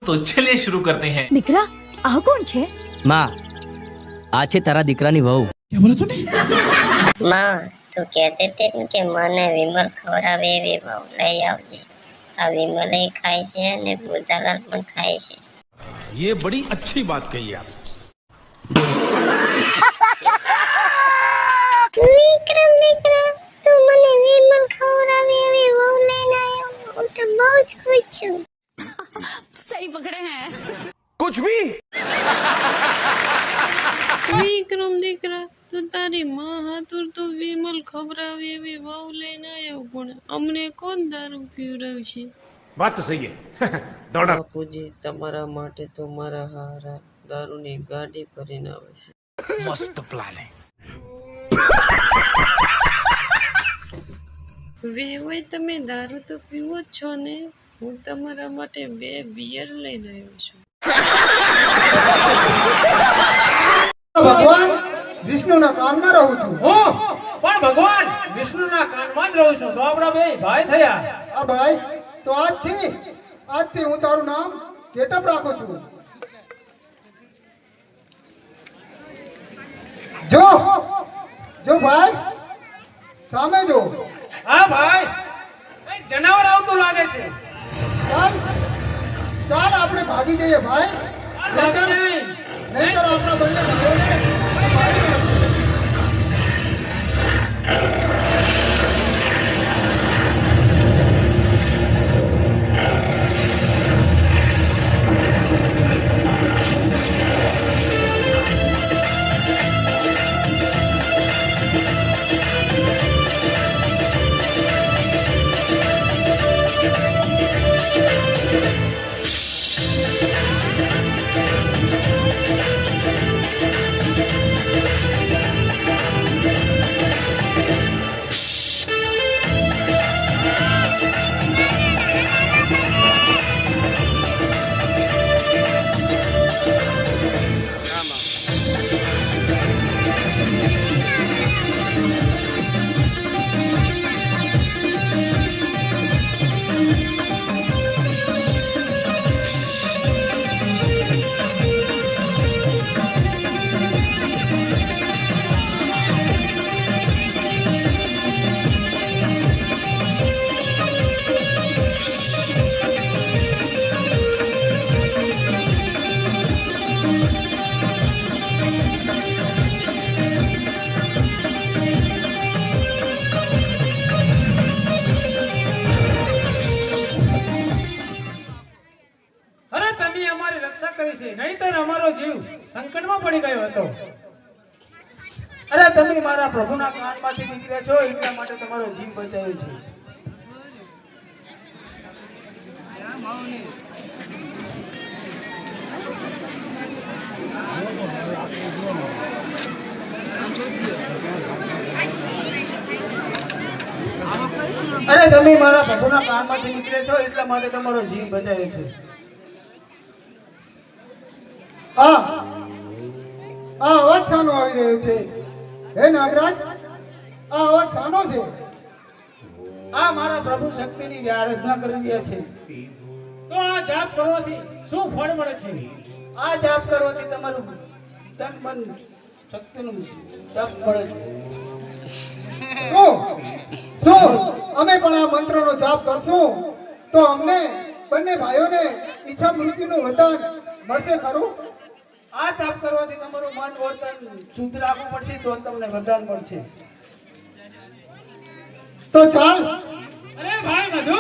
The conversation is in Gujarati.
तो चलिए शुरू करते हैं। દીકરા આ કોણ છે? માં, આ છે તારા દીકરાની વહુ. क्या बोला तूने? माँ तू कहते थे ને કે મને વિમલ ખવડાવે એવી વહુ લઈ આવજે. આ વિમલે ખાય છે અને બુધાલાલ પણ ખાય છે. ये बड़ी अच्छी बात कही आप. વિક્રમ દીકરા તું મને વિમલ ખવડાવે એવી વહુ લઈને આવ્યો. હું તો બહુ જ ખુશ છું. સહી પકડે હે. कुछ भी. વિક્રમ દીકરા તું તારી માં હાતુર તો વિમલ ખવડાવે એવી વહુ લઈને આવ્યો, પણ અમને કોણ દારૂ પીવડાવશે? बात तो सही है. दौड़ा. બાપુજી તમારા માટે તો મારા હારા દારૂની ગાડી ભરીને આવે છે. मस्त प्लान है। વેવાય તમે દારૂ તો પીવો જ છો ને, હું તમારા માટે 2 બિયર લઈને આવ્યો છું. ભગવાન વિષ્ણુના કાનમાં રહું છું. હું પણ ભગવાન વિષ્ણુના કાનમાં જ રહું છું. તો આપણા બે ભાઈ થયા. આ ભાઈ તો આજથી હું તારું નામ કેટપ રાખું છું. જો ભાઈ સામે જો. હા ભાઈ, કઈ જનાવર આવતું લાગે છે. ચાલ આપણે ભાગી જઈએ ભાઈ. નહીંતર આપણા બંને ભાઈઓને મારી નાખશે. અરે તમે અમારી રક્ષા કરી છે, નહીંતર અમારો જીવ સંકટમાં પડી ગયો હતો. અરે તમે મારા પ્રભુના કાનમાંથી નીકળ્યા છો, એટલા માટે તમારો જીવ બચાવ્યો છે. અરે તમે મારા પ્રભુના કાનમાંથી નીકળ્યા છો, એટલા માટે તમારો જીવ બચાવ્યો છે. આ અવાજ શાનો આવી રહ્યો છે? હે નાગરાજ, આ અવાજ શાનો છે? આ મારા પ્રભુ શક્તિની આરાધના કરી રહ્યા છે. તો આ જાપ કરવાથી શું ફળ મળે છે? આ જાપ કરવાથી તમારું તન મન શક્તિનું જાપ મળે છે. શું અમે પણ આ મંત્રનો જાપ કરશું તો અમને બંને ભાઈઓને ઈચ્છા મૃત્યુનું વરદાન મળશે ખરું? આ જાપ કરવાથી તમારું મન વર્તન શુદ્ધ રાખવું પડશે, તો તમને વરદાન મળશે. તો ચાલ. અરે ભાઈ મધુ,